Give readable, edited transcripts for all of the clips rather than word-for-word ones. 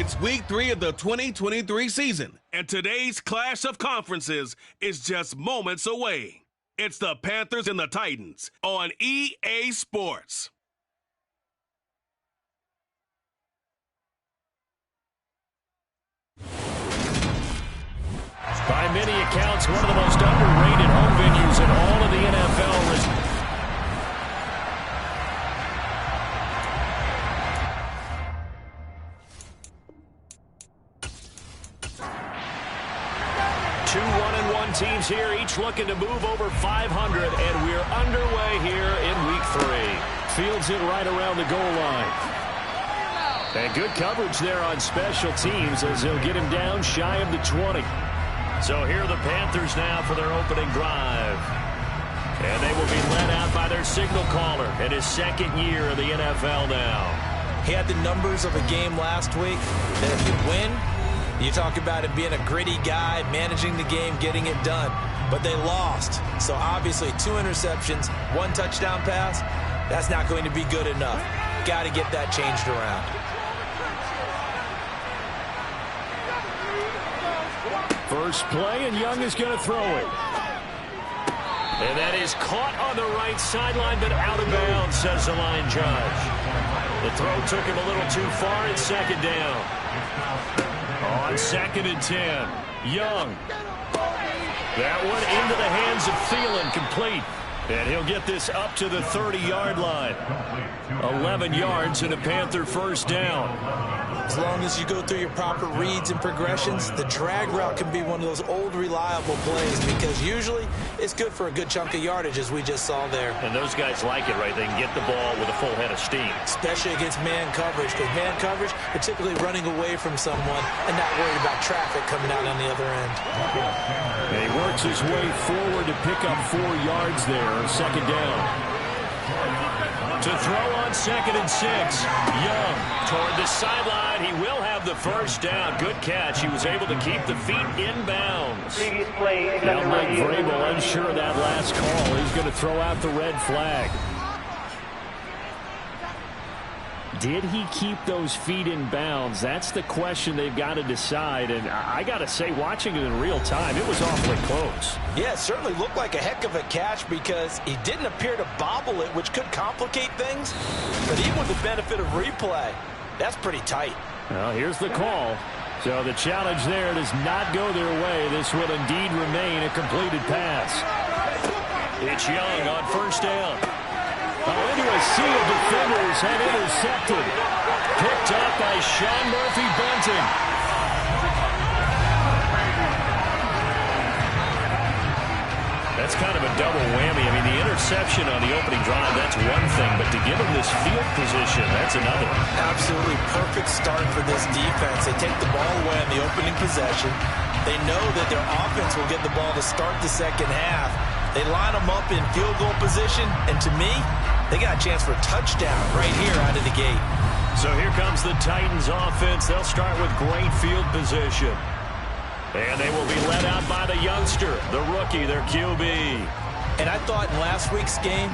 It's week 3 of the 2023 season, and today's clash of conferences is just moments away. It's the Panthers and the Titans on EA Sports. By many accounts, one of the most underrated home venues in all of the NFL. Two 1-1 teams here, each looking to move over 500, and we're underway here in week 3. Fields it right around the goal line. And good coverage there on special teams as they'll get him down shy of the 20. So here are the Panthers now for their opening drive. And they will be led out by their signal caller in his second year of the NFL now. He had the numbers of a game last week that if you win, you talk about it being a gritty guy, managing the game, getting it done. But they lost. So obviously 2 interceptions, 1 touchdown pass, that's not going to be good enough. Got to get that changed around. First play, and Young is going to throw it. And that is caught on the right sideline, but out of bounds, says the line judge. The throw took him a little too far. It's second down. On 2nd and 10, Young. That one into the hands of Thielen, complete. And he'll get this up to the 30-yard line. 11 yards and a Panther first down. As long as you go through your proper reads and progressions, the drag route can be one of those old reliable plays because usually it's good for a good chunk of yardage, as we just saw there. And those guys like it, right? They can get the ball with a full head of steam. Especially against man coverage, because man coverage, they're typically running away from someone and not worried about traffic coming out on the other end. And he works his way forward to pick up 4 yards there on second down. To throw on 2nd and 6. Young toward the sideline. He will have the first down. Good catch. He was able to keep the feet in bounds. Now Mike Vrabel unsure of that last call. He's going to throw out the red flag. Did he keep those feet in bounds? That's the question they've got to decide. And I got to say, watching it in real time, it was awfully close. Yeah, it certainly looked like a heck of a catch because he didn't appear to bobble it, which could complicate things. But even with the benefit of replay, that's pretty tight. Well, here's the call. So the challenge there does not go their way. This will indeed remain a completed pass. It's Young on first down. Into a sea of defenders and intercepted. Picked up by Sean Murphy-Bunting. That's kind of a double whammy. I mean, the interception on the opening drive, that's one thing, but to give him this field position, that's another. Absolutely perfect start for this defense. They take the ball away on the opening possession. They know that their offense will get the ball to start the second half. They line them up in field goal position, and to me, they got a chance for a touchdown right here out of the gate. So here comes the Titans offense. They'll start with great field position. And they will be led out by the youngster, the rookie, their QB. And I thought in last week's game,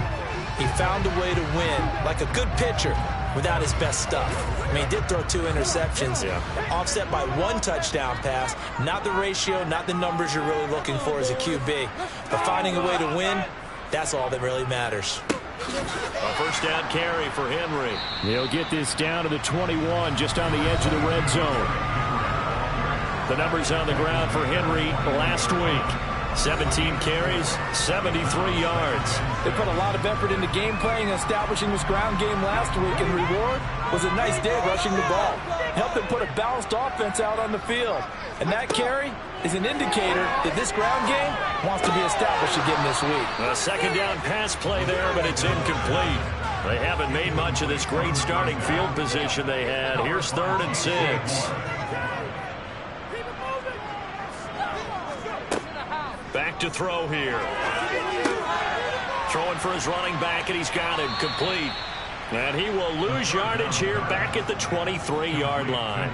he found a way to win, like a good pitcher, without his best stuff. I mean, he did throw 2 interceptions, offset by 1 touchdown pass. Not the ratio, not the numbers you're really looking for as a QB. But finding a way to win, that's all that really matters. A first down carry for Henry. He'll get this down to the 21, just on the edge of the red zone. The numbers on the ground for Henry last week. 17 carries, 73 yards. They put a lot of effort into game playing and establishing this ground game last week, and reward was a nice day rushing the ball. Helped them put a balanced offense out on the field. And that carry is an indicator that this ground game wants to be established again this week. A second down pass play there, but it's incomplete. They haven't made much of this great starting field position they had. Here's 3rd and 6. Back to throw here. Throwing for his running back, and he's got it complete. And he will lose yardage here back at the 23-yard line.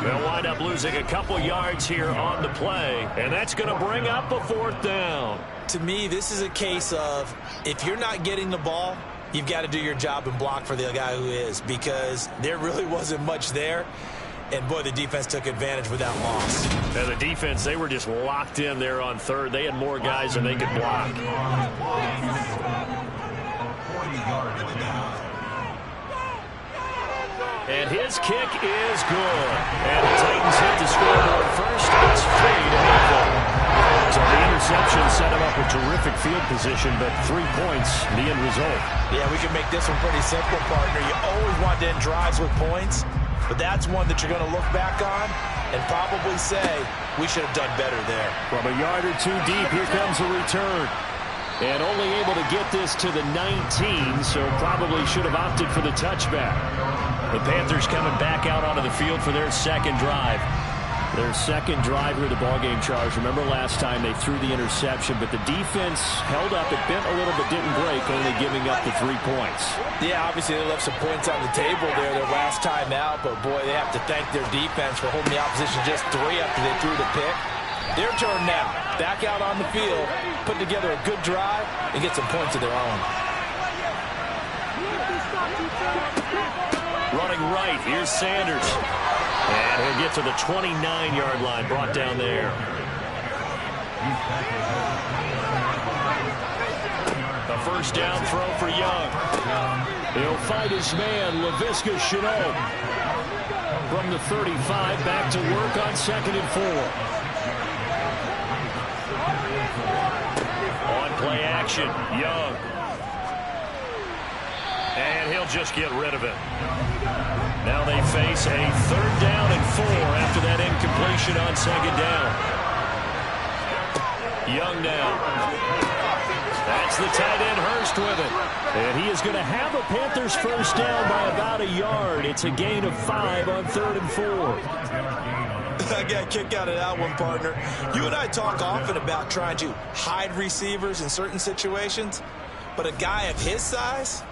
They'll wind up losing a couple yards here on the play, and that's going to bring up a 4th down. To me, this is a case of if you're not getting the ball, you've got to do your job and block for the guy who is, because there really wasn't much there. And, boy, the defense took advantage with that loss. And the defense, they were just locked in there on third. They had more guys than they could block. And his kick is good. And the Titans hit the scoreboard first. It's 3-0. So the interception set him up with terrific field position, but 3 points, the end result. Yeah, we can make this one pretty simple, partner. You always want to end drives with points, but that's one that you're going to look back on and probably say, we should have done better there. From a yard or two deep, here comes a return. And only able to get this to the 19, so probably should have opted for the touchback. The Panthers coming back out onto the field for their second drive. Their second drive here of the ballgame, Charles. Remember last time they threw the interception, but the defense held up. It bent a little but didn't break, only giving up the 3 points. Yeah, obviously they left some points on the table there their last time out, but boy, they have to thank their defense for holding the opposition just 3 after they threw the pick. Their turn now. Back out on the field, put together a good drive, and get some points of their own. Running right, here's Sanders. And he'll get to the 29-yard line, brought down there. A first down throw for Young. He'll fight his man, Laviska Shenault. From the 35, back to work on 2nd and 4. On play action, Young. And he'll just get rid of it. Now they face a 3rd down and 4 after that incompletion on 2nd down. Young now. That's the tight end Hurst with it. And he is going to have a Panthers first down by about a yard. It's a gain of 5 on 3rd and 4. I got a kick out of that one, partner. You and I talk often about trying to hide receivers in certain situations, but a guy of his size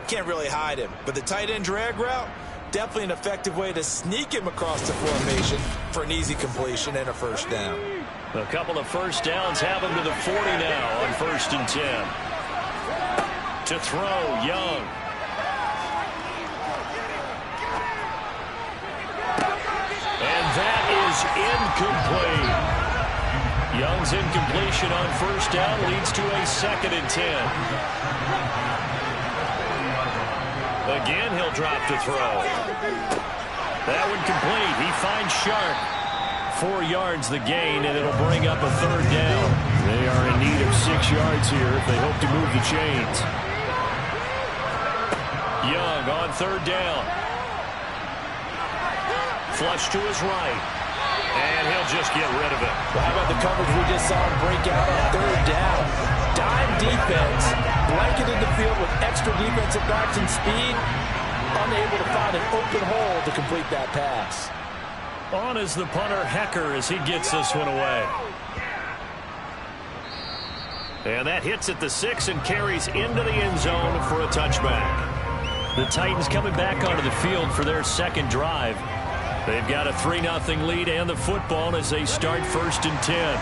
can't really hide him. But the tight end drag route, definitely an effective way to sneak him across the formation for an easy completion and a first down. A couple of first downs have him to the 40 now on 1st and 10. To throw, Young. And that is incomplete. Young's incompletion on 1st down leads to a 2nd and 10. Again, he'll drop to throw. That one complete. He finds Sharp. 4 yards the gain, and it'll bring up a 3rd down. They are in need of 6 yards here if they hope to move the chains. Young on 3rd down. Flush to his right. And he'll just get rid of it. Well, how about the coverage we just saw him break out on 3rd down? Dime defense, blanketed the field with extra defensive backs and speed, unable to find an open hole to complete that pass. On is the punter, Hecker, as he gets this one away. And that hits at the 6 and carries into the end zone for a touchback. The Titans coming back onto the field for their second drive. They've got a 3-0 lead and the football as they start 1st and 10.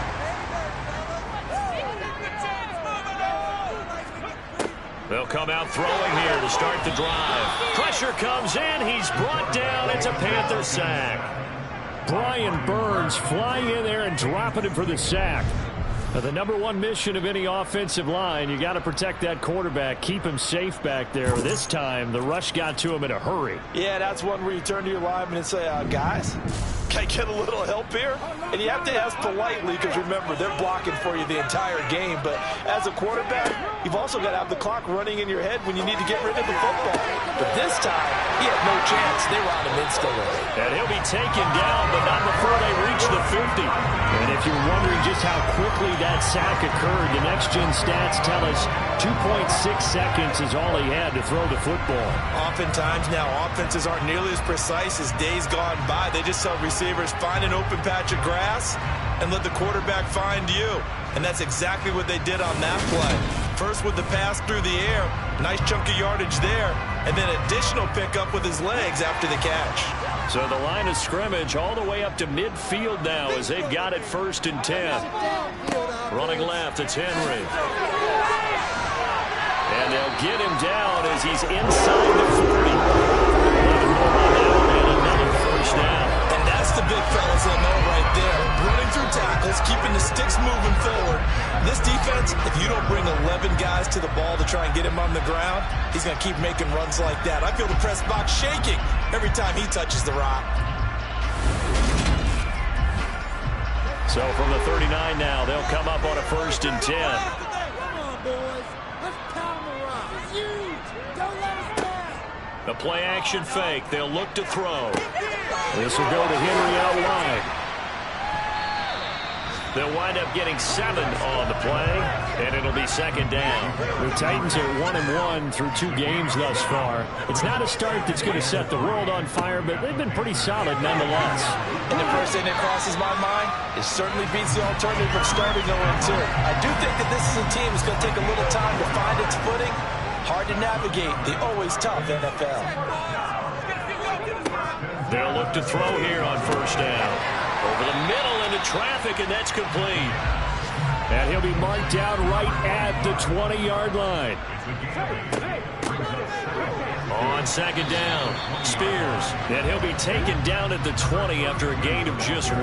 They'll come out throwing here to start the drive. Pressure comes in. He's brought down. It's a Panther sack. Brian Burns flying in there and dropping him for the sack. Now, the #1 mission of any offensive line, you got to protect that quarterback, keep him safe back there. This time, the rush got to him in a hurry. Yeah, that's one where you turn to your lineman and say, guys, can I get a little help here? And you have to ask politely because, remember, they're blocking for you the entire game. But as a quarterback, you've also got to have the clock running in your head when you need to get rid of the football. But this time, he had no chance. They were on him instantly. And he'll be taken down, but not before they reach the 50. And if you're wondering just how quickly that sack occurred, the next-gen stats tell us 2.6 seconds is all he had to throw the football. Oftentimes now, offenses aren't nearly as precise as days gone by. They just tell receivers, find an open patch of grass and let the quarterback find you. And that's exactly what they did on that play. First with the pass through the air, nice chunk of yardage there, and then additional pickup with his legs after the catch. So the line of scrimmage all the way up to midfield now as they've got it 1st and 10. Running left, it's Henry. And they'll get him down as he's inside the 40. And another first down. And tackles, keeping the sticks moving forward. This defense, if you don't bring 11 guys to the ball to try and get him on the ground, he's going to keep making runs like that. I feel the press box shaking every time he touches the rock. So from the 39 now, they'll come up on a 1st and 10. Come on, boys. Let's pound the rock. It's huge. Don't let us down. The play action fake. They'll look to throw. This will go to Henry out wide. They'll wind up getting 7 on the play, and it'll be 2nd down. The Titans are 1-1 through 2 games thus far. It's not a start that's going to set the world on fire, but they've been pretty solid nonetheless. And the first thing that crosses my mind, it certainly beats the alternative of starting 0-2. I do think that this is a team that's going to take a little time to find its footing. Hard to navigate the always tough NFL. They'll look to throw here on 1st down. Over the middle into traffic, and that's complete. And he'll be marked down right at the 20-yard line. On 2nd down, Spears. And he'll be taken down at the 20 after a gain of just 1.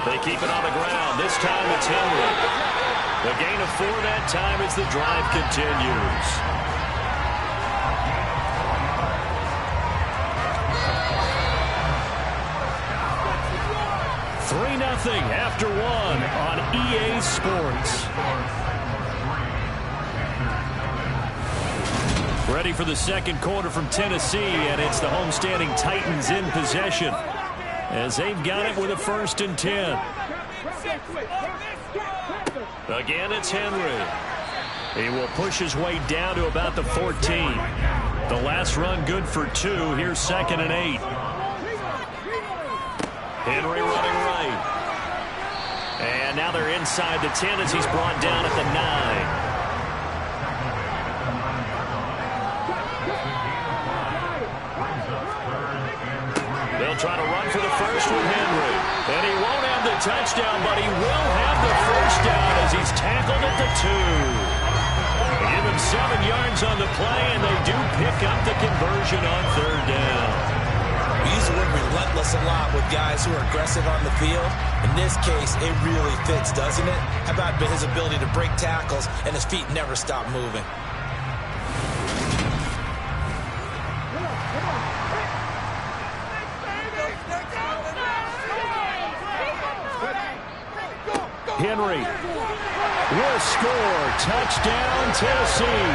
They keep it on the ground. This time it's Henry. The gain of 4 that time as the drive continues. 3-0 after 1 on EA Sports. Ready for the 2nd quarter from Tennessee, and it's the homestanding Titans in possession as they've got it with a 1st and 10. Again, it's Henry. He will push his way down to about the 14. The last run good for 2. Here's 2nd and 8. Henry running right. And now they're inside the 10 as he's brought down at the 9. They'll try to run for the first with Henry. And he won't have the touchdown, but he will have the 1st down as he's tackled at the 2. Give him 7 yards on the play, and they do pick up the conversion on 3rd down. We use the word relentless a lot with guys who are aggressive on the field. In this case, it really fits, doesn't it? How about his ability to break tackles and his feet never stop moving? Henry will score. Touchdown, Tennessee.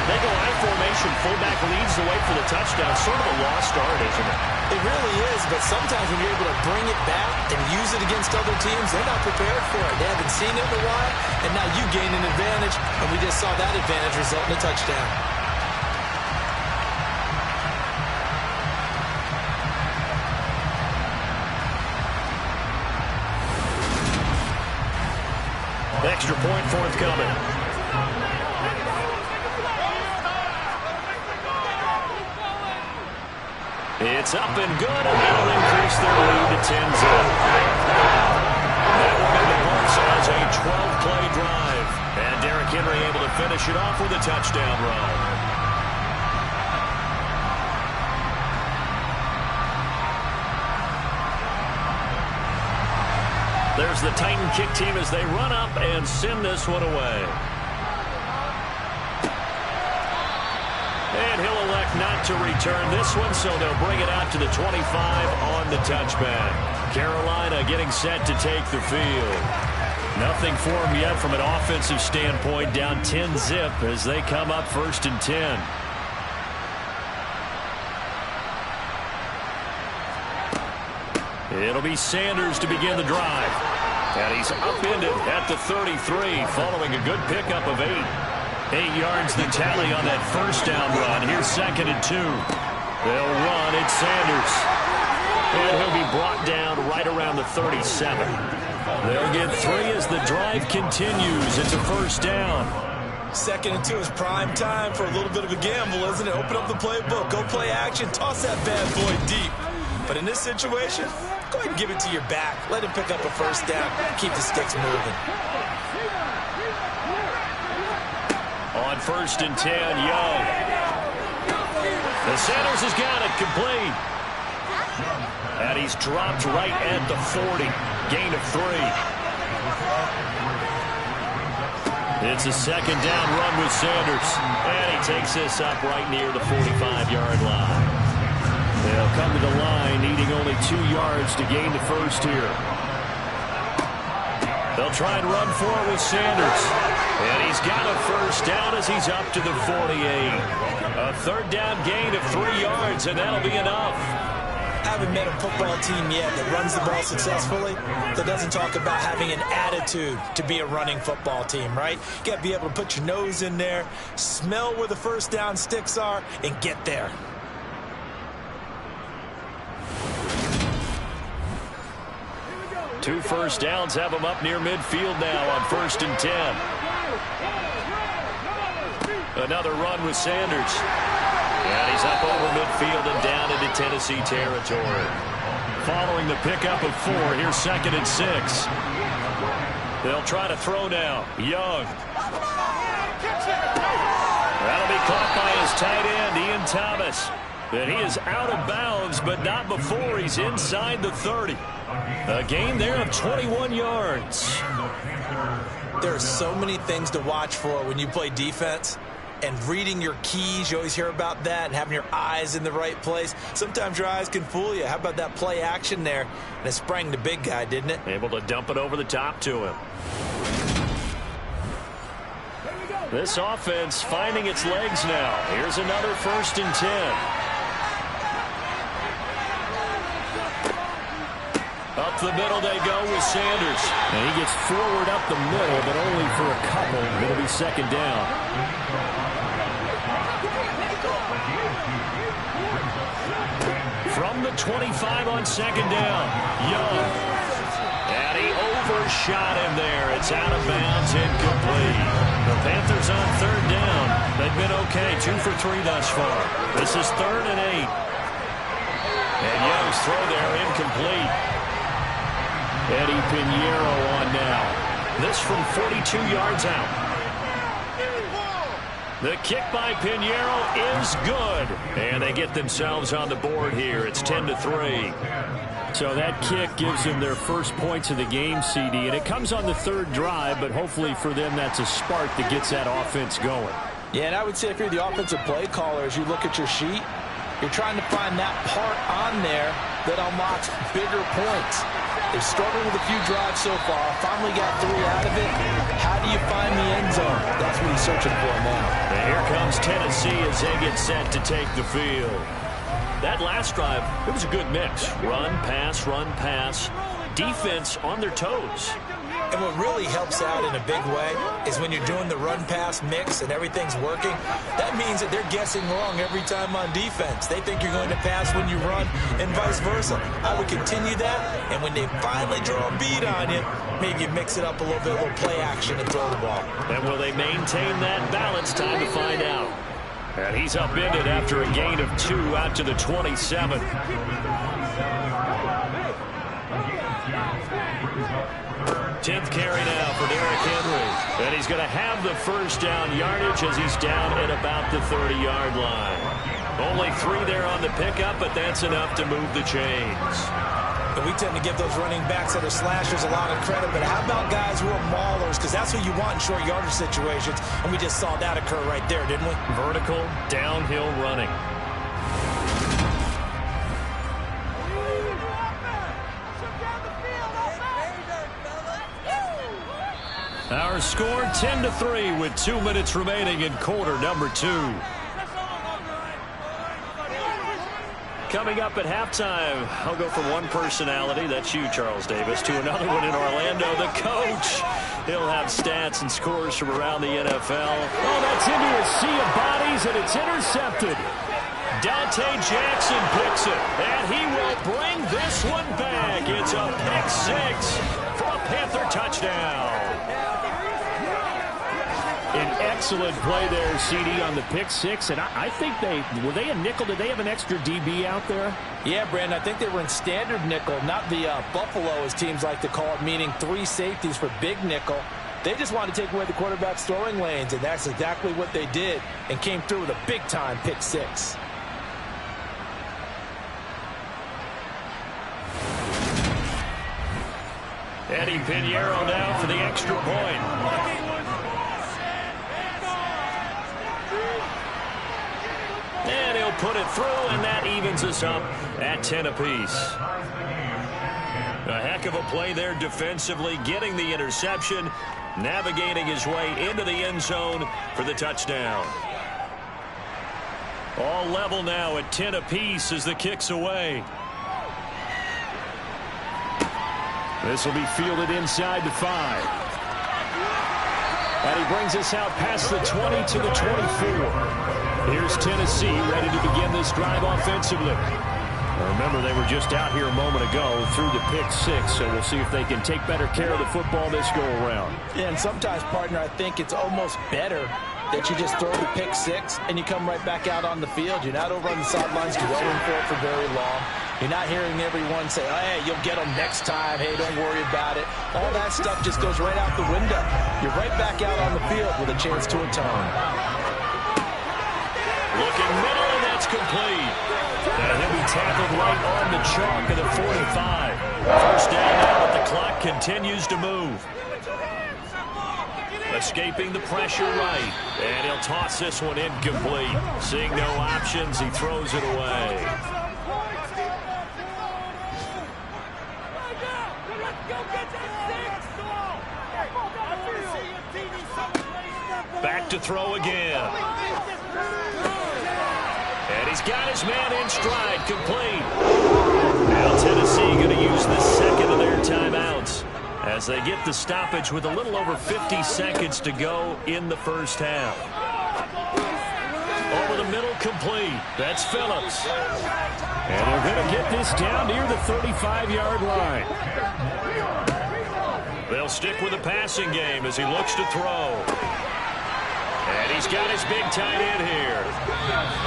They go out of formation. Fullback leads the way for the touchdown. Sort of a lost art, isn't it? It really is, but sometimes when you're able to bring it back and use it against other teams, they're not prepared for it. They haven't seen it in a while, and now you gain an advantage, and we just saw that advantage result in a touchdown. Extra point forthcoming. It's up and good, and that'll increase their lead to 10-0. That will be the Bucs as a 12-play drive. And Derrick Henry able to finish it off with a touchdown run. There's the Titan kick team as they run up and send this one away. And he'll elect not to return this one, so they'll bring it out to the 25 on the touchback. Carolina getting set to take the field. Nothing for them yet from an offensive standpoint, down 10-zip as they come up 1st and 10. It'll be Sanders to begin the drive. And he's upended at the 33 following a good pickup of 8. 8 yards the tally on that 1st down run. Here's 2nd and 2. They'll run. It's Sanders. And he'll be brought down right around the 37. They'll get 3 as the drive continues. It's a 1st down. 2nd and 2 is prime time for a little bit of a gamble, isn't it? Open up the playbook. Go play action. Toss that bad boy deep. But in this situation, go ahead and give it to your back. Let him pick up a 1st down. Keep the sticks moving. On on 1st and 10, Young. The Sanders has got it complete. And he's dropped right at the 40. Gain of 3. It's a 2nd down run with Sanders. And he takes this up right near the 45-yard line. They'll come to the line needing only 2 yards to gain the first here. They'll try and run for it with Sanders. And he's got a 1st down as he's up to the 48. A 3rd down gain of 3 yards, and that'll be enough. I haven't met a football team yet that runs the ball successfully that doesn't talk about having an attitude to be a running football team, right? You got to be able to put your nose in there, smell where the 1st down sticks are, and get there. Two 1st downs have him up near midfield now on 1st and 10. Another run with Sanders. And he's up over midfield and down into Tennessee territory. Following the pickup of 4, here's 2nd and 6. They'll try to throw now. Young. That'll be caught by his tight end, Ian Thomas. And he is out of bounds, but not before he's inside the 30. A gain there of 21 yards. There are so many things to watch for when you play defense. And reading your keys, you always hear about that, and having your eyes in the right place. Sometimes your eyes can fool you. How about that play action there? And it sprang the big guy, didn't it? Able to dump it over the top to him. This offense finding its legs now. Here's another 1st and 10. Up the middle they go with Sanders. And he gets forward up the middle, but only for a couple. It'll be 2nd down. From the 25 on 2nd down, Young. And he overshot him there. It's out of bounds, incomplete. The Panthers on 3rd down. They've been okay, 2 for 3 thus far. This is 3rd and 8. And Young's throw there, incomplete. Eddie Pinheiro on now. This from 42 yards out. The kick by Pinheiro is good. And they get themselves on the board here. It's 10-3. So that kick gives them their first points of the game, CD. And it comes on the 3rd drive, but hopefully for them that's a spark that gets that offense going. Yeah, and I would say if you're the offensive play caller, as you look at your sheet, you're trying to find that part on there that unlocks bigger points. They've struggled with a few drives so far. Finally got 3 out of it. How do you find the end zone? That's what he's searching for now. And here comes Tennessee as they get set to take the field. That last drive, it was a good mix. Run, pass. Defense on their toes. And what really helps out in a big way is when you're doing the run-pass mix and everything's working, that means that they're guessing wrong every time on defense. They think you're going to pass when you run and vice versa. I would continue that, and when they finally draw a beat on you, maybe you mix it up a little bit, a little play action and throw the ball. And will they maintain that balance? Time to find out. And he's upended after a gain of 2 out to the 27. 10th carry now for Derrick Henry. And he's going to have the 1st down yardage as he's down at about the 30-yard line. Only 3 there on the pickup, but that's enough to move the chains. And we tend to give those running backs that are slashers a lot of credit, but how about guys who are maulers? Because that's what you want in short yardage situations, and we just saw that occur right there, didn't we? Vertical, downhill running. Our score 10-3 with 2 minutes remaining in quarter number 2. Coming up at halftime, I'll go from one personality, that's you, Charles Davis, to another one in Orlando, the coach. He'll have stats and scores from around the NFL. Oh, that's into a sea of bodies, and it's intercepted. Dante Jackson picks it, and he will bring this one back. It's a pick 6 for a Panther touchdown. An excellent play there, CD, on the pick 6. And I think were they a nickel? Did they have an extra DB out there? Yeah, Brandon, I think they were in standard nickel, not the Buffalo, as teams like to call it, meaning 3 safeties for big nickel. They just wanted to take away the quarterback's throwing lanes, and that's exactly what they did, and came through with a big-time pick six. Eddie Pinheiro now for the extra point. And he'll put it through, and that evens us up at 10 apiece. A heck of a play there defensively, getting the interception, navigating his way into the end zone for the touchdown. All level now at 10 apiece as the kick's away. This will be fielded inside the 5. And he brings us out past the 20 to the 24. Here's Tennessee ready to begin this drive offensively. Remember, they were just out here a moment ago through the pick six, so we'll see if they can take better care of the football this go-around. Yeah, and sometimes, partner, I think it's almost better that you just throw the pick six and you come right back out on the field. You're not over on the sidelines dwelling for very long. You're not hearing everyone say, oh, hey, you'll get them next time. Hey, don't worry about it. All that stuff just goes right out the window. You're right back out on the field with a chance to atone. Looking middle, and that's complete. And he'll be tackled right on the chalk of the 45. First down now, but the clock continues to move. Escaping the pressure right. And he'll toss this one incomplete. Seeing no options, he throws it away. Back to throw again. And he's got his man in stride, complete. Now Tennessee going to use the second of their timeouts as they get the stoppage with a little over 50 seconds to go in the first half. Over the middle, complete. That's Phillips. And they're going to get this down near the 35-yard line. They'll stick with the passing game as he looks to throw. And he's got his big tight end here.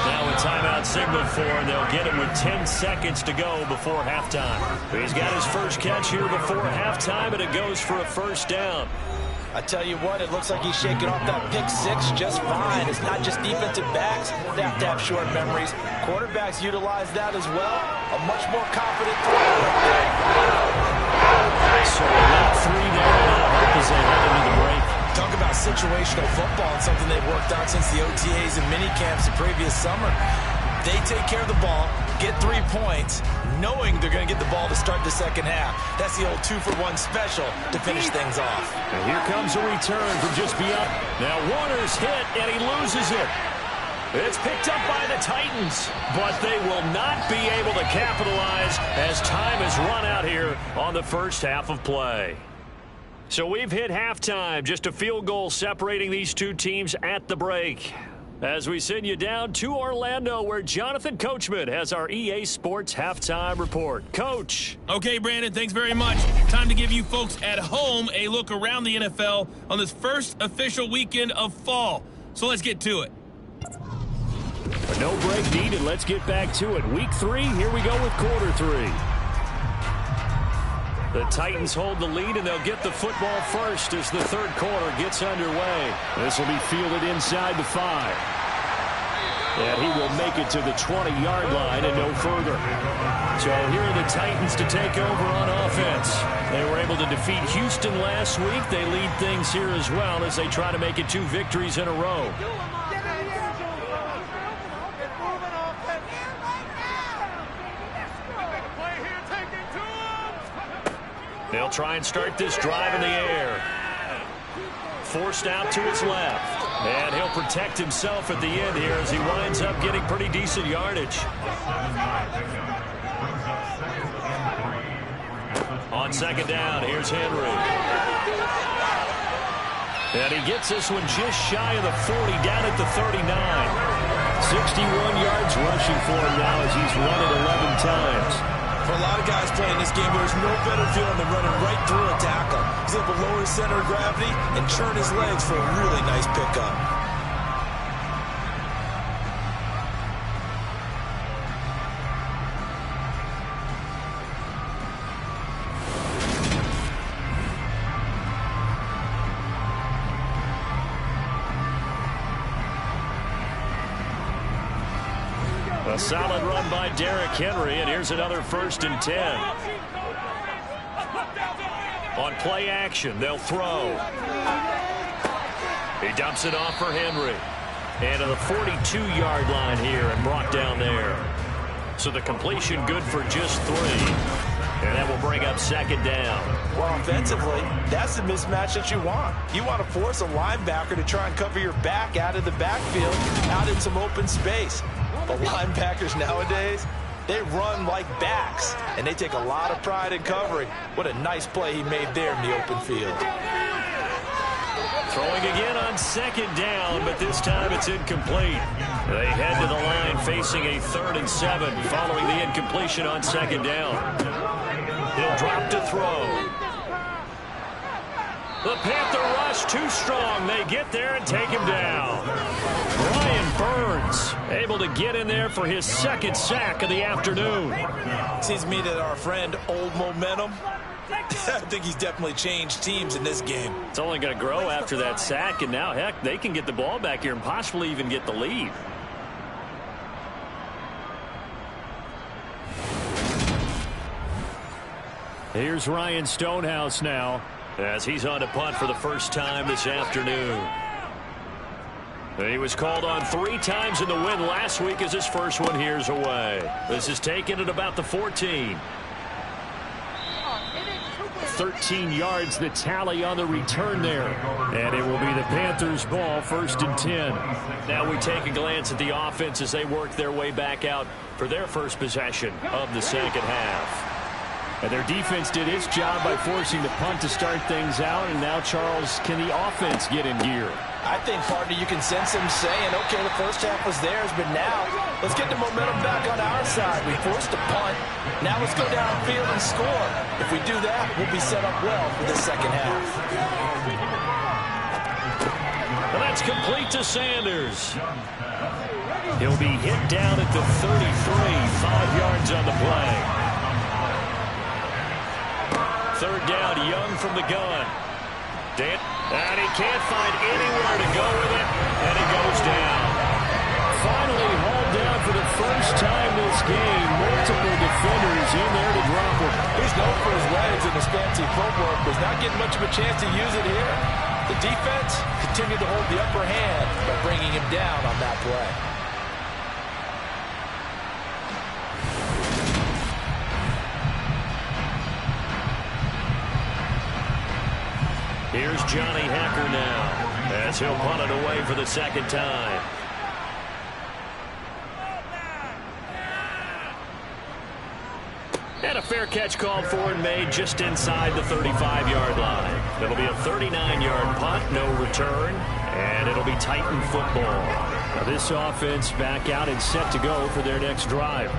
Now a timeout signal for, and they'll get him with 10 seconds to go before halftime. He's got his first catch here before halftime, and it goes for a first down. I tell you what, it looks like he's shaking off that pick six just fine. It's not just defensive backs that have to have short memories. Quarterbacks utilize that as well. A much more confident throw. So a lap 3 there, and that'll help as they head into the break. Talk about situational football. It's something they've worked on since the OTAs and mini camps the previous summer. They take care of the ball, get 3 points, knowing they're going to get the ball to start the second half. That's the old 2-for-1 special to finish things off. And here comes a return from just beyond. Now Warner's hit, and he loses it. It's picked up by the Titans, but they will not be able to capitalize as time has run out here on the first half of play. So we've hit halftime, just a field goal separating these two teams at the break. As we send you down to Orlando, where Jonathan Coachman has our EA Sports Halftime Report. Coach. Okay, Brandon, thanks very much. Time to give you folks at home a look around the NFL on this first official weekend of fall. So let's get to it. No break needed. Let's get back to it. Week 3, here we go with quarter 3. The Titans hold the lead, and they'll get the football first as the third quarter gets underway. This will be fielded inside the 5. And he will make it to the 20-yard line and no further. So here are the Titans to take over on offense. They were able to defeat Houston last week. They lead things here as well as they try to make it 2 victories in a row. They'll try and start this drive in the air. Forced out to his left. And he'll protect himself at the end here as he winds up getting pretty decent yardage. On second down, here's Henry. And he gets this one just shy of the 40, down at the 39. 61 yards rushing for him now as he's run it 11 times. For a lot of guys playing this game, there's no better feeling than running right through a tackle. He's able to lower his center of gravity and churn his legs for a really nice pickup. A solid run by Derrick Henry, and here's another 1st and 10. On play action, they'll throw. He dumps it off for Henry. And to the 42-yard line here and brought down there. So the completion good for just 3. And that will bring up 2nd down. Well, offensively, that's the mismatch that you want. You want to force a linebacker to try and cover your back out of the backfield, out in some open space. But linebackers nowadays, they run like backs, and they take a lot of pride in covering. What a nice play he made there in the open field. Throwing again on 2nd down, but this time it's incomplete. They head to the line facing a 3rd and 7 following the incompletion on 2nd down. He'll drop to throw. The Panther rush too strong. They get there and take him down. Brian Burns able to get in there for his 2nd sack of the afternoon. Seems to me that our friend Old Momentum, I think he's definitely changed teams in this game. It's only going to grow after that sack, and now, heck, they can get the ball back here and possibly even get the lead. Here's Ryan Stonehouse now, as he's on to punt for the first time this afternoon. He was called on 3 times in the win last week as his first one here's away. This is taken at about the 14. 13 yards the tally on the return there. And it will be the Panthers' ball, 1st and 10. Now we take a glance at the offense as they work their way back out for their first possession of the 2nd half. And their defense did its job by forcing the punt to start things out. And now, Charles, can the offense get in gear? I think, partner, you can sense him saying, okay, the first half was theirs, but now let's get the momentum back on our side. We forced a punt. Now let's go downfield and score. If we do that, we'll be set up well for the 2nd half. Well, that's complete to Sanders. He'll be hit down at the 33, 5 yards on the play. 3rd down, Young from the gun. And he can't find anywhere to go with it, and he goes down. Finally hauled down for the first time this game. Multiple defenders in there to drop him. He's known for his legs and his fancy footwork, but he's not getting much of a chance to use it here. The defense continued to hold the upper hand by bringing him down on that play. Here's Johnny Hacker now, as he'll punt it away for the 2nd time. And a fair catch called for and made just inside the 35-yard line. It'll be a 39-yard punt, no return, and it'll be Titan football. Now this offense back out and set to go for their next drive.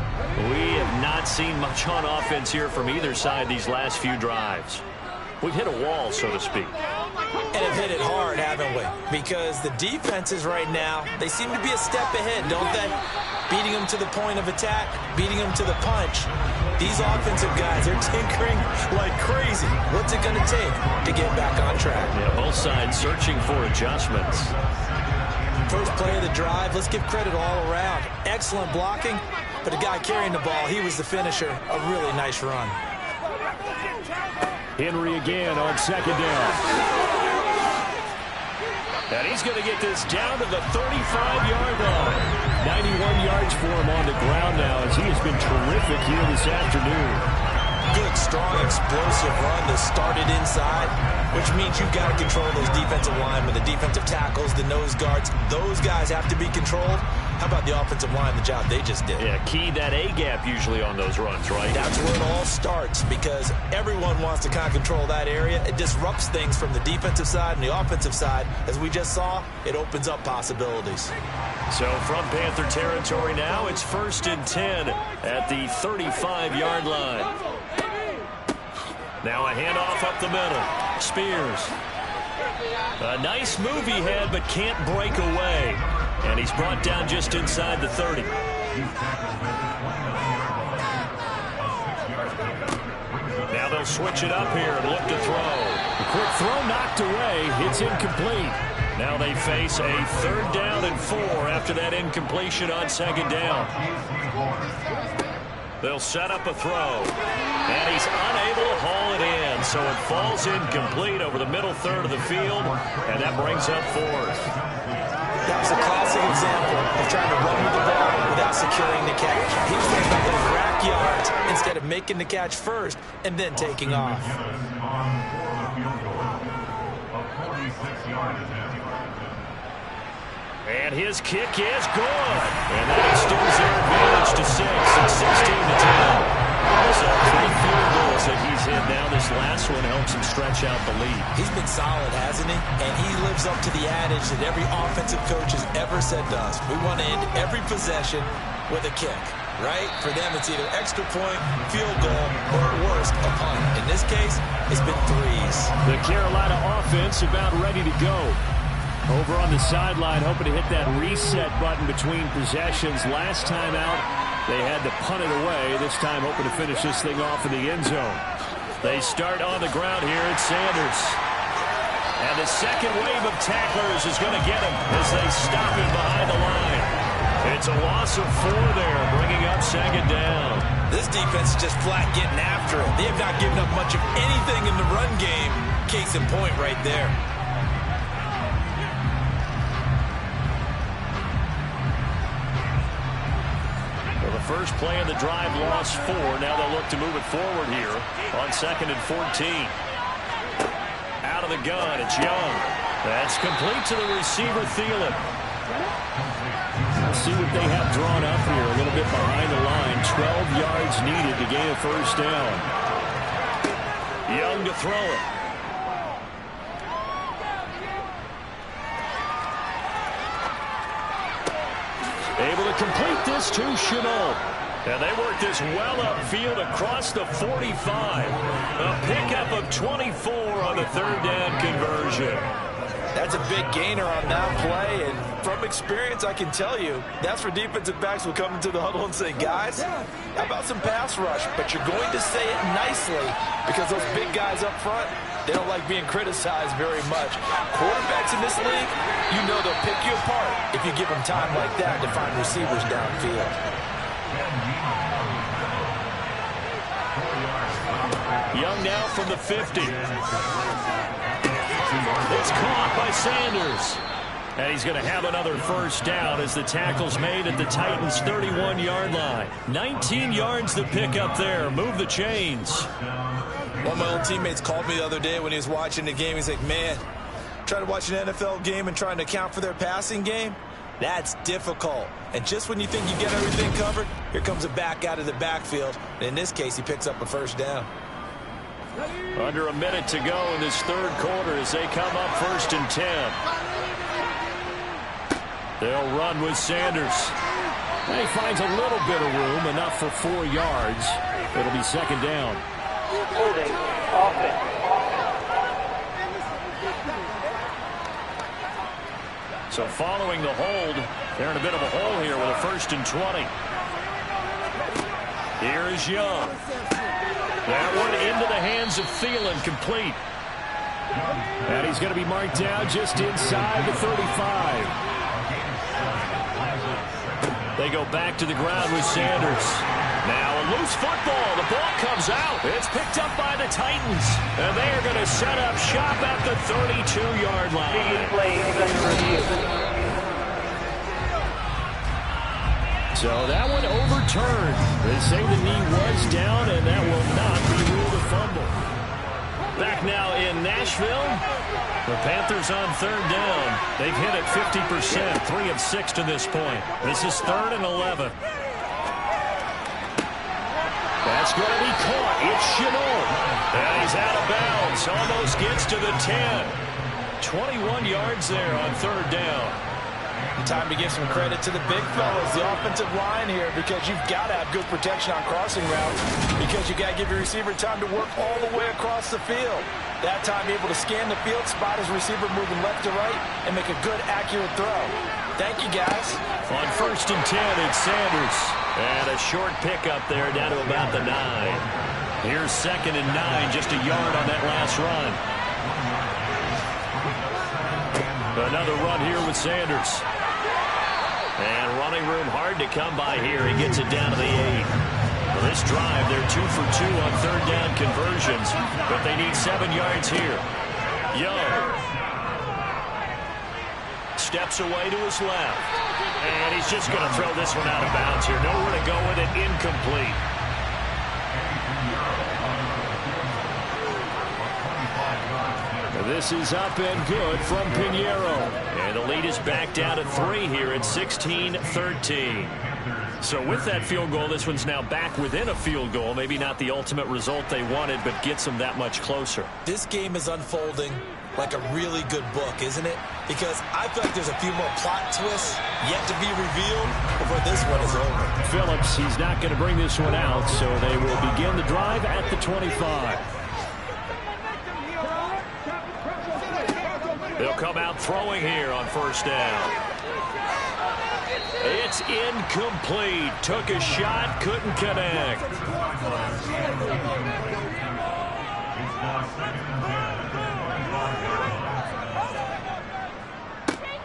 We have not seen much on offense here from either side these last few drives. We've hit a wall, so to speak. And have hit it hard, haven't we? Because the defenses right now, they seem to be a step ahead, don't they? Beating them to the point of attack, beating them to the punch. These offensive guys, they're tinkering like crazy. What's it going to take to get back on track? Yeah, both sides searching for adjustments. First play of the drive, let's give credit all around. Excellent blocking, but the guy carrying the ball, he was the finisher. A really nice run. Henry again on 2nd down. And he's going to get this down to the 35-yard line. 91 yards for him on the ground now as he has been terrific here this afternoon. Good, strong, explosive run that started inside, which means you've got to control those defensive linemen, the defensive tackles, the nose guards. Those guys have to be controlled. How about the offensive line, the job they just did? Yeah, key that A-gap usually on those runs, right? That's where it all starts because everyone wants to kind of control that area. It disrupts things from the defensive side and the offensive side. As we just saw, it opens up possibilities. So from Panther territory now, it's 1st and 10 at the 35-yard line. Now a handoff up the middle. Spears. A nice move he had, but can't break away. And he's brought down just inside the 30. Now they'll switch it up here and look to throw. The quick throw knocked away. It's incomplete. Now they face a 3rd down and 4 after that incompletion on 2nd down. They'll set up a throw. And he's unable to haul it in. So it falls incomplete over the middle third of the field. And that brings up 4th. That was a classic example of trying to run with the ball without securing the catch. He was thinking about those rack yards instead of making the catch first and then taking off. And his kick is good. And that extends their advantage to 6. It's 16-10. So 3 field goals that he's hit now. This last one helps him stretch out the lead. He's been solid, hasn't he? And he lives up to the adage that every offensive coach has ever said to us. We want to end every possession with a kick, right? For them, it's either extra point, field goal, or at worst, a punt. In this case, it's been 3s. The Carolina offense about ready to go. Over on the sideline, hoping to hit that reset button between possessions. Last time out, they had to punt it away. This time, hoping to finish this thing off in the end zone. They start on the ground here at Sanders. And the second wave of tacklers is going to get him as they stop him behind the line. It's a loss of 4 there, bringing up 2nd down. This defense is just flat getting after it. They have not given up much of anything in the run game. Case in point right there. First play of the drive, lost 4. Now they'll look to move it forward here on 2nd and 14. Out of the gun, it's Young. That's complete to the receiver, Thielen. Let's see what they have drawn up here. A little bit behind the line. 12 yards needed to gain a 1st down. Young to throw it. Able to complete this to Chenault. And they work this well upfield across the 45. A pickup of 24 on the 3rd down conversion. That's a big gainer on that play, and from experience, I can tell you, that's where defensive backs will come into the huddle and say, guys, how about some pass rush? But you're going to say it nicely because those big guys up front, they don't like being criticized very much. Quarterbacks in this league, you know they'll pick you apart if you give them time like that to find receivers downfield. Young now from the 50. It's caught by Sanders. And he's going to have another 1st down as the tackle's made at the Titans' 31-yard line. 19 yards to pick up there. Move the chains. One of my old teammates called me the other day when he was watching the game. He's like, man, trying to watch an NFL game and trying to account for their passing game, that's difficult. And just when you think you get everything covered, here comes a back out of the backfield. And in this case, he picks up a 1st down. Under a minute to go in this 3rd quarter as they come up 1st and 10. They'll run with Sanders. And he finds a little bit of room, enough for 4 yards. It'll be 2nd down. Holding offense. So following the hold, they're in a bit of a hole here with a 1st and 20. Here is Young. That one into the hands of Thielen, complete. And he's going to be marked down just inside the 35. They go back to the ground with Sanders. Now a loose football. The ball comes out. It's picked up by the Titans. And they are going to set up shop at the 32-yard line. So that one overturned. They say the knee was down, and that will not be ruled a fumble. Back now in Nashville. The Panthers on 3rd down. They've hit it 50%, 3 of 6 to this point. This is 3rd and 11. That's going to be caught. It's Chenault. And he's out of bounds. Almost gets to the 10. 21 yards there on 3rd down. Time to give some credit to the big fellas, the offensive line here, because you've got to have good protection on crossing routes because you got to give your receiver time to work all the way across the field. That time able to scan the field, spot his receiver moving left to right, and make a good, accurate throw. Thank you, guys. On 1st and 10, it's Sanders. And a short pickup there down to about the 9. Here's 2nd and 9, just a yard on that last run. Another run here with Sanders. And running room hard to come by here. He gets it down to the 8. Well, this drive, they're 2 for 2 on third down conversions, but they need 7 yards here. Young steps away to his left. And he's just going to throw this one out of bounds here. Nowhere to go with it. Incomplete. This is up and good from Pinheiro. And the lead is back down to 3 here at 16-13. So with that field goal, this one's now back within a field goal. Maybe not the ultimate result they wanted, but gets them that much closer. This game is unfolding like a really good book, isn't it? Because I feel like there's a few more plot twists yet to be revealed before this one is over. Phillips, he's not going to bring this one out, so they will begin the drive at the 25. They'll come out throwing here on first down. It's incomplete. Took a shot, couldn't connect.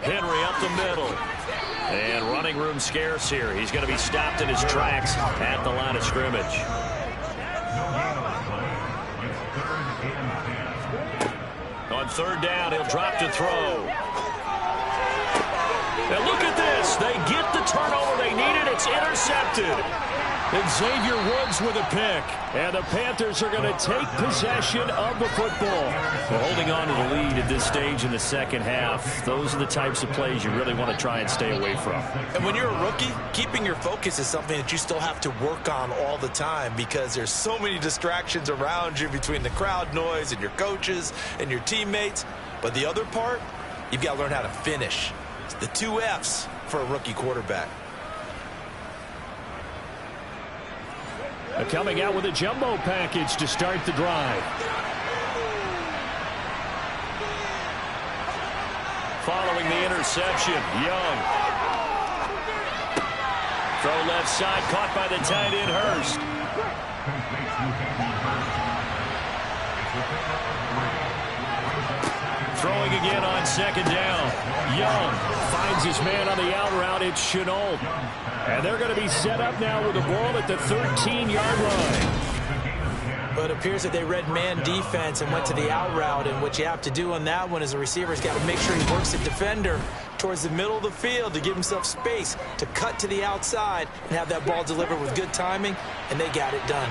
Henry up the middle. And running room scarce here. He's going to be stopped in his tracks at the line of scrimmage. On third down, he'll drop to throw. And look at this. They get the turnover they needed. It's intercepted. And Xavier Woods with a pick. And the Panthers are going to take possession of the football. Well, holding on to the lead at this stage in the second half, those are the types of plays you really want to try and stay away from. And when you're a rookie, keeping your focus is something that you still have to work on all the time because there's so many distractions around you between the crowd noise and your coaches and your teammates. But the other part, you've got to learn how to finish. It's the 2 F's for a rookie quarterback. Coming out with a jumbo package to start the drive. Following the interception, Young. Throw left side, caught by the tight end, Hurst. Throwing again on second down. Young finds his man on the out route. It's Chenault. And they're going to be set up now with the ball at the 13-yard line. But it appears that they read man defense and went to the out route. And what you have to do on that one is the receiver's got to make sure he works the defender towards the middle of the field to give himself space to cut to the outside and have that ball delivered with good timing. And they got it done.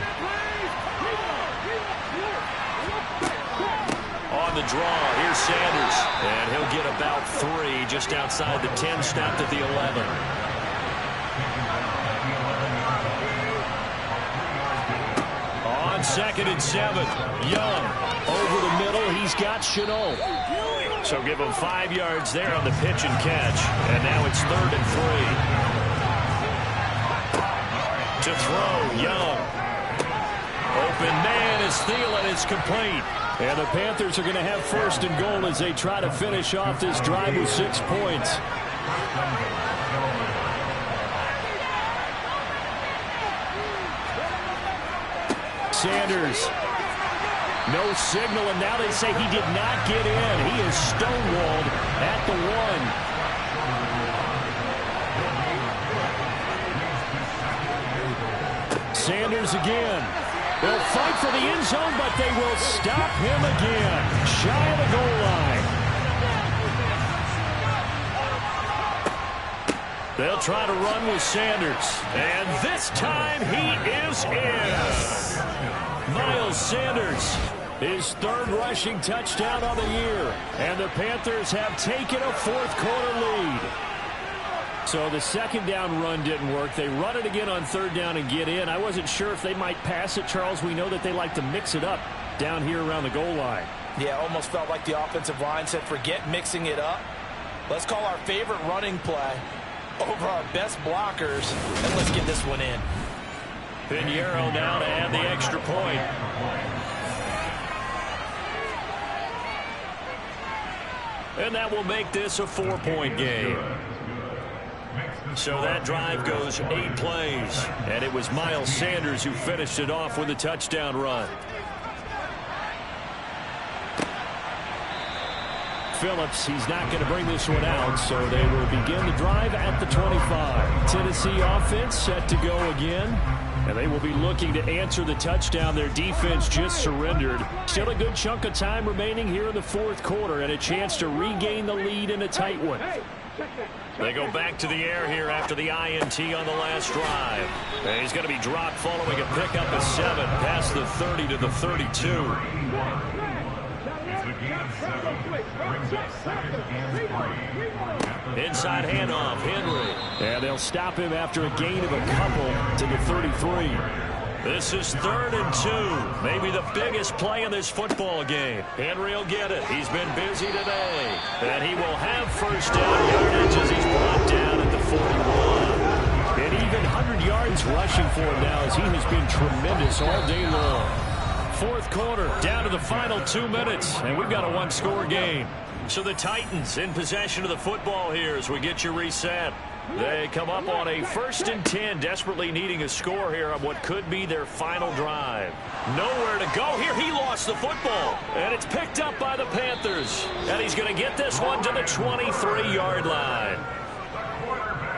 On the draw, here's Sanders. And he'll get about 3 just outside the 10, snapped at the 11. On 2nd and 7, Young over the middle. He's got Chenault. So give him 5 yards there on the pitch and catch. And now it's 3rd and 3. To throw, Young. Open man is Thielen. It's complete. And the Panthers are going to have 1st and goal as they try to finish off this drive with 6 points. Sanders. No signal, and now they say he did not get in. He is stonewalled at the 1. Sanders again. They'll fight for the end zone, but they will stop him again. Shy of the goal line. They'll try to run with Sanders. And this time he is in. Miles Sanders. His 3rd rushing touchdown on the year. And the Panthers have taken a 4th quarter lead. So the 2nd down run didn't work. They run it again on 3rd down and get in. I wasn't sure if they might pass it, Charles. We know that they like to mix it up down here around the goal line. Yeah, almost felt like the offensive line said, forget mixing it up. Let's call our favorite running play over our best blockers, and let's get this one in. Pinheiro now to add the extra point. And that will make this a 4-point game. So that drive goes 8 plays. And it was Miles Sanders who finished it off with a touchdown run. Phillips. He's not going to bring this one out, so they will begin the drive at the 25. Tennessee offense set to go again, and they will be looking to answer the touchdown their defense just surrendered. Still a good chunk of time remaining here in the fourth quarter and a chance to regain the lead in a tight one. They go back to the air here after the INT on the last drive. And he's going to be dropped following a pickup of 7 past the 30 to the 32. Inside handoff, Henry. And they'll stop him after a gain of a couple to the 33. This is 3rd and 2. Maybe the biggest play in this football game. Henry will get it. He's been busy today. And he will have first down yardage as he's brought down at the 41. And even 100 yards rushing for him now as he has been tremendous all day long. Fourth quarter, down to the final 2 minutes, and we've got a one-score game. So the Titans in possession of the football here as we get you reset. They come up on a 1st and 10, desperately needing a score here on what could be their final drive. Nowhere to go here. He lost the football, and it's picked up by the Panthers. And he's going to get this one to the 23-yard line.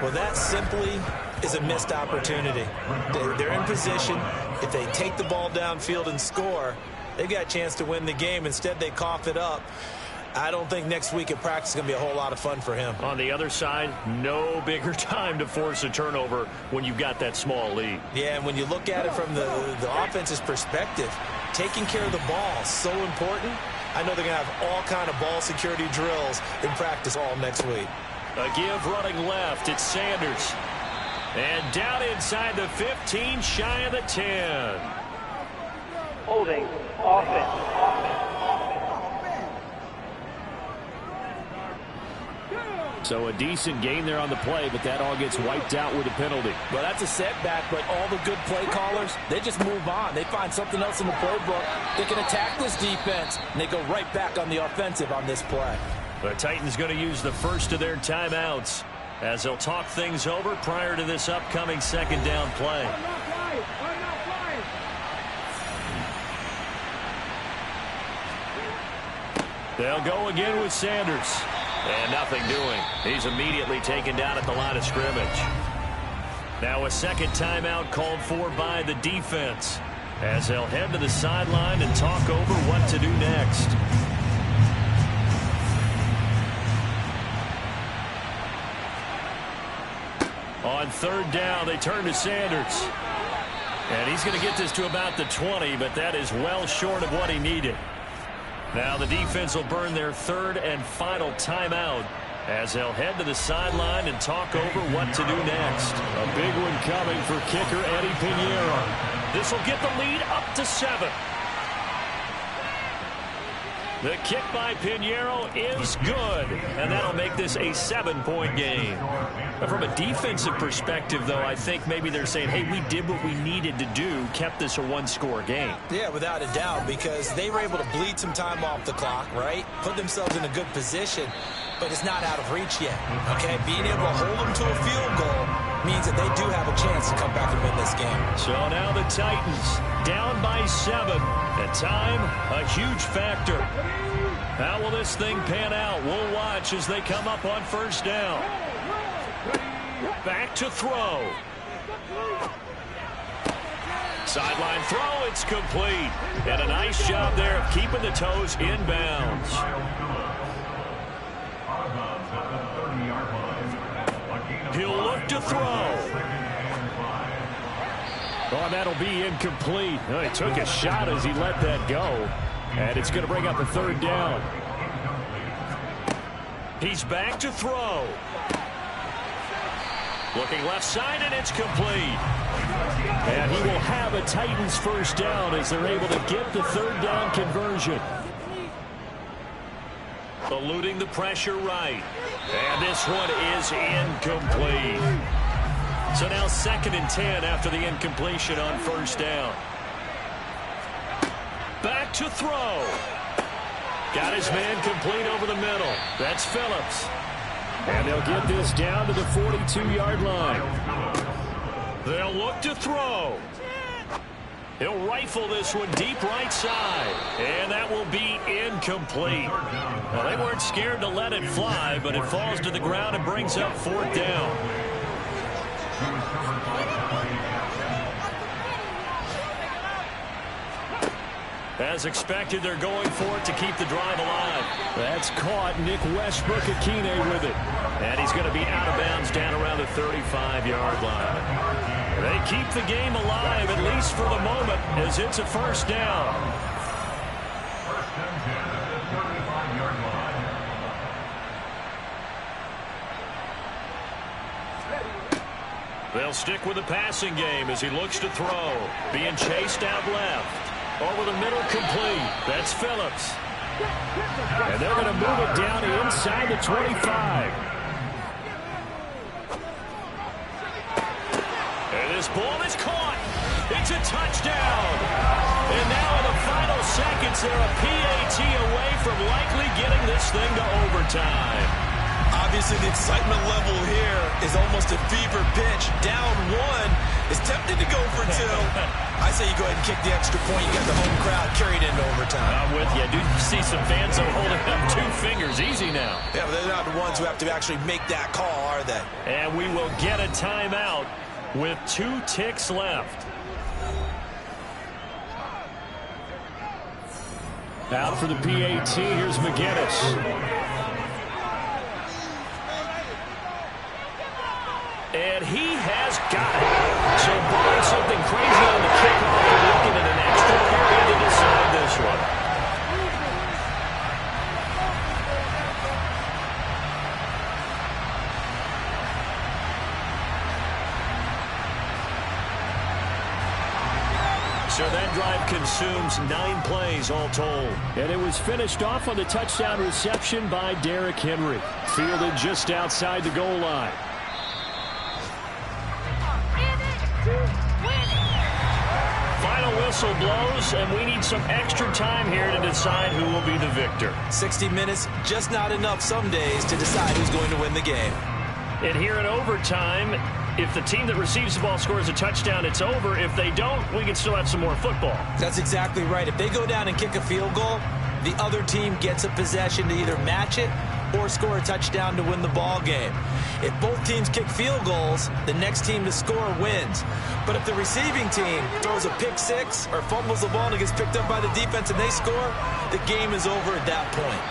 Well, that simply is a missed opportunity. They're in position. If they take the ball downfield and score, they've got a chance to win the game. Instead, they cough it up. I don't think next week at practice is going to be a whole lot of fun for him. On the other side, no bigger time to force a turnover when you've got that small lead. Yeah, and when you look at it from the offense's perspective, taking care of the ball is so important. I know they're going to have all kind of ball security drills in practice all next week. A give running left. It's Sanders. And down inside the 15, shy of the 10. Holding. Offense. So a decent gain there on the play, but that all gets wiped out with a penalty. Well, that's a setback, but all the good play callers, they just move on. They find something else in the playbook. They can attack this defense, and they go right back on the offensive on this play. The Titans going to use the first of their timeouts as they'll talk things over prior to this upcoming second down play. They'll go again with Sanders. And nothing doing. He's immediately taken down at the line of scrimmage. Now a second timeout called for by the defense as they'll head to the sideline and talk over what to do next. On 3rd down, they turn to Sanders. And he's going to get this to about the 20, but that is well short of what he needed. Now the defense will burn their 3rd and final timeout as they'll head to the sideline and talk over what to do next. A big one coming for kicker Eddie Pinheiro. This will get the lead up to 7. The kick by Pinheiro is good, and that'll make this a 7-point game. But from a defensive perspective, though, I think maybe they're saying, hey, we did what we needed to do, kept this a one-score game. Yeah, without a doubt, because they were able to bleed some time off the clock, right? Put themselves in a good position, but it's not out of reach yet, okay? Being able to hold them to a field goal means that they do have a chance to come back and win this game. So now the Titans down by 7. At time, a huge factor. How will this thing pan out? We'll watch as they come up on 1st down. Back to throw. Sideline throw, it's complete. And a nice job there of keeping the toes inbounds. He'll look to throw. Oh, that'll be incomplete. Oh, he took a shot as he let that go. And it's going to bring up a 3rd down. He's back to throw. Looking left side, and it's complete. And he will have a Titans 1st down as they're able to get the 3rd down conversion. Eluding the pressure right. And this one is incomplete. So now 2nd and 10 after the incompletion on 1st down. Back to throw. Got his man complete over the middle. That's Phillips. And they'll get this down to the 42-yard line. They'll look to throw. He'll rifle this one deep right side. And that will be incomplete. Well, they weren't scared to let it fly, but it falls to the ground and brings up 4th down. As expected, they're going for it to keep the drive alive. That's caught. Nick Westbrook-Akine with it. And he's going to be out of bounds down around the 35-yard line. They keep the game alive, at least for the moment, as it's a 1st down. They'll stick with the passing game as he looks to throw. Being chased out left. Over the middle, complete. That's Phillips. And they're going to move it down inside the 25. And this ball is caught. It's a touchdown. And now in the final seconds, they're a PAT away from likely getting this thing to overtime. Obviously, the excitement level here is almost a fever pitch. Down 1 is tempted to go for 2. I say you go ahead and kick the extra point. You got the home crowd carried into overtime. I'm with you. I do see some fans are holding up 2 fingers. Easy now. Yeah, but they're not the ones who have to actually make that call, are they? And we will get a timeout with 2 ticks left. Out for the PAT. Here's McGinnis. And he has got it. So barring something crazy on the kickoff, we're looking at an extra period to decide this one. So that drive consumes 9 plays all told. And it was finished off on the touchdown reception by Derrick Henry. Fielded just outside the goal line. Final whistle blows, and we need some extra time here to decide who will be the victor. 60 minutes, just not enough some days to decide who's going to win the game. And here in overtime, if the team that receives the ball scores a touchdown, it's over. If they don't, we can still have some more football. That's exactly right. If they go down and kick a field goal, the other team gets a possession to either match it or score a touchdown to win the ball game. If both teams kick field goals, the next team to score wins. But if the receiving team throws a pick 6 or fumbles the ball and it gets picked up by the defense and they score, the game is over at that point.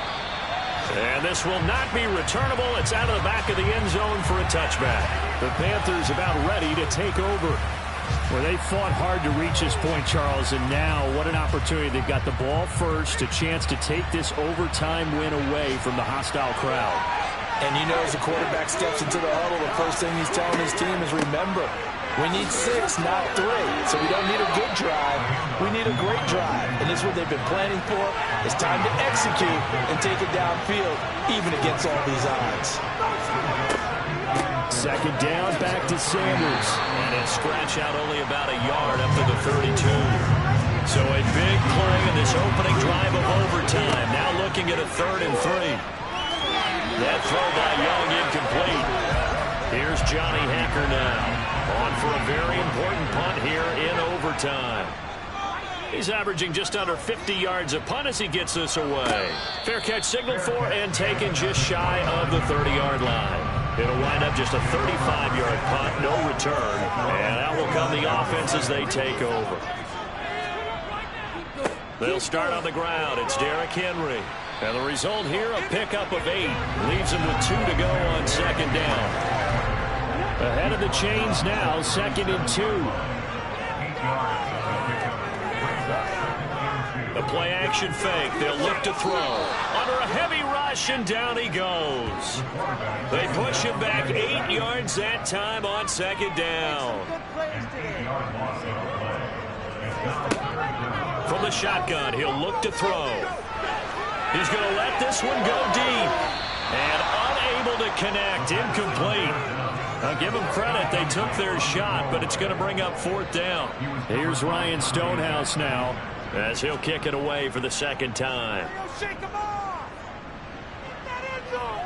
And this will not be returnable. It's out of the back of the end zone for a touchback. The Panthers about ready to take over. Well, they fought hard to reach this point, Charles, and now what an opportunity. They've got the ball first, a chance to take this overtime win away from the hostile crowd. And you know, as the quarterback steps into the huddle, the first thing he's telling his team is, remember, we need 6, not 3. So we don't need a good drive. We need a great drive. And this is what they've been planning for. It's time to execute and take it downfield, even against all these odds. Second down, back to Sanders. And a scratch out only about a yard up to the 32. So a big play in this opening drive of overtime. Now looking at a 3rd and 3. That throw by Young incomplete. Here's Johnny Hacker now. On for a very important punt here in overtime. He's averaging just under 50 yards a punt as he gets this away. Fair catch signaled for and taken just shy of the 30-yard line. It'll wind up just a 35-yard punt, no return. And out will come the offense as they take over. They'll start on the ground. It's Derrick Henry. And the result here, a pickup of 8. Leaves him with 2 to go on second down. Ahead of the chains now, 2nd and 2. The play action fake. They'll look to throw. Under a heavy rush, and down he goes. They push him back 8 yards that time on second down. From the shotgun, he'll look to throw. He's going to let this one go deep. And unable to connect. Incomplete. I'll give them credit. They took their shot, but it's going to bring up 4th down. Here's Ryan Stonehouse now, as he'll kick it away for the second time. Shake him off! That end zone!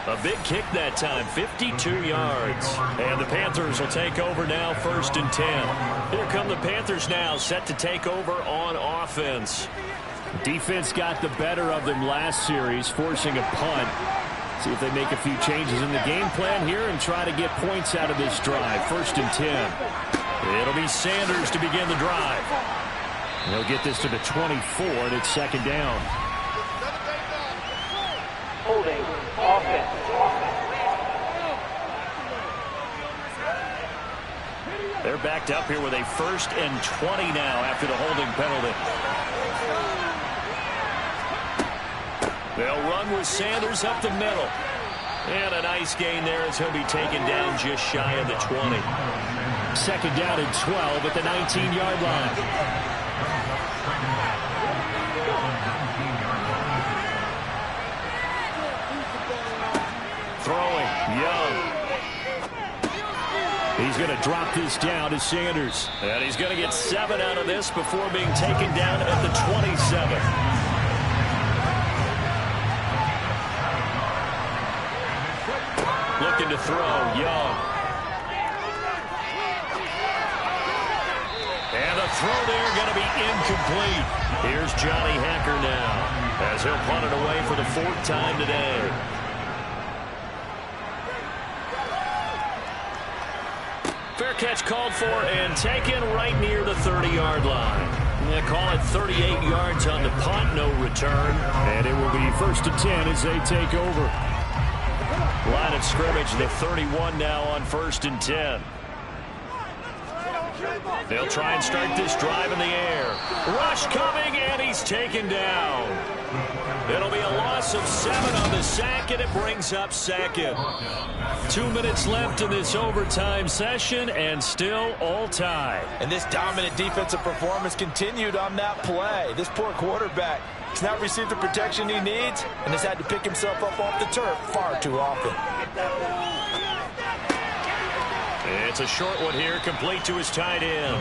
A big kick that time, 52 yards. And the Panthers will take over now, 1st and 10. Here come the Panthers now, set to take over on offense. Defense got the better of them last series, forcing a punt. See if they make a few changes in the game plan here and try to get points out of this drive. 1st and 10. It'll be Sanders to begin the drive. They'll get this to the 24, and it's 2nd down. Holding. Offense. They're backed up here with a 1st and 20 now after the holding penalty. They'll run with Sanders up the middle. And a nice gain there as he'll be taken down just shy of the 20. 2nd down and 12 at the 19-yard line. Throwing, Young. He's going to drop this down to Sanders. And he's going to get 7 out of this before being taken down at the 27. Looking to throw, Young. And the throw there going to be incomplete. Here's Johnny Hacker now as he'll punt it away for the 4th time today. Fair catch called for and taken right near the 30-yard line. They call it 38 yards on the punt, no return. And it will be 1st and 10 as they take over. Line of scrimmage, the 31 now on 1st and 10. They'll try and start this drive in the air. Rush coming, and he's taken down. It'll be a loss of 7 on the sack, and it brings up 2nd. 2 minutes left in this overtime session, and still all tied. And this dominant defensive performance continued on that play. This poor quarterback has not received the protection he needs and has had to pick himself up off the turf far too often. It's a short one here, complete to his tight end.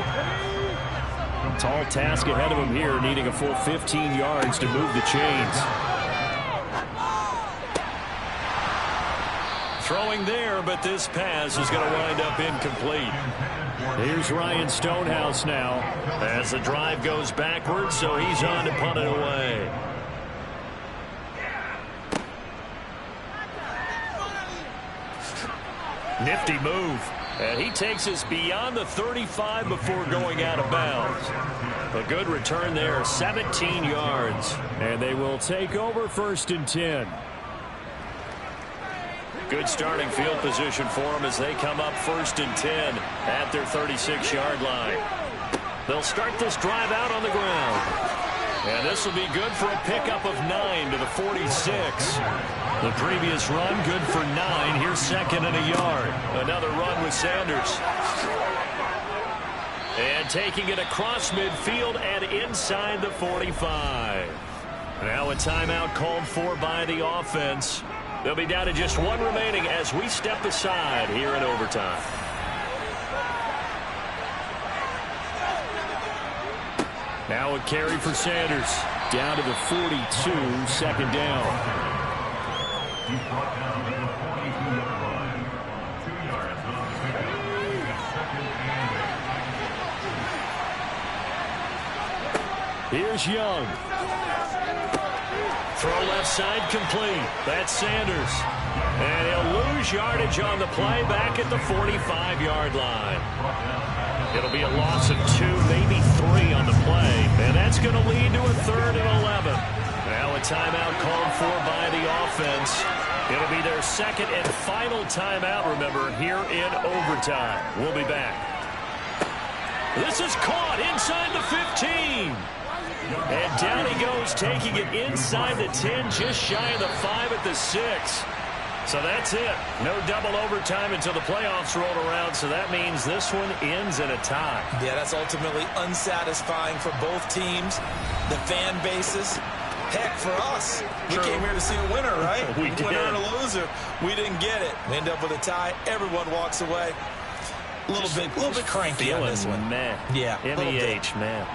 Tall task ahead of him here, needing a full 15 yards to move the chains. Throwing there, but this pass is going to wind up incomplete. Here's Ryan Stonehouse now. As the drive goes backwards, so he's on to punt it away. Nifty move. And he takes us beyond the 35 before going out of bounds. A good return there, 17 yards. And they will take over 1st and 10. Good starting field position for them as they come up 1st and 10 at their 36-yard line. They'll start this drive out on the ground. And this will be good for a pickup of 9 to the 46. The previous run, good for 9. Here's 2nd and a yard. Another run with Sanders. And taking it across midfield and inside the 45. Now a timeout called for by the offense. They'll be down to just 1 remaining as we step aside here in overtime. Now a carry for Sanders. Down to the 42, 2nd down. Here's Young. Throw left side complete. That's Sanders. And he'll lose yardage on the play back at the 45-yard line. It'll be a loss of 2, maybe 3 on the play. And that's going to lead to a 3rd and 11. Now a timeout called for by the offense. It'll be their 2nd and final timeout, remember, here in overtime. We'll be back. This is caught inside the 15. And down he goes, taking it inside the 10, just shy of the 5 at the 6. So that's it. No double overtime until the playoffs roll around, so that means this one ends in a tie. Yeah, that's ultimately unsatisfying for both teams, the fan bases. Heck, for us, we came here to see a winner, right? We did. Winner and a loser. We didn't get it. We end up with a tie. Everyone walks away. A little bit cranky on this one. Man. Yeah, MEH, man.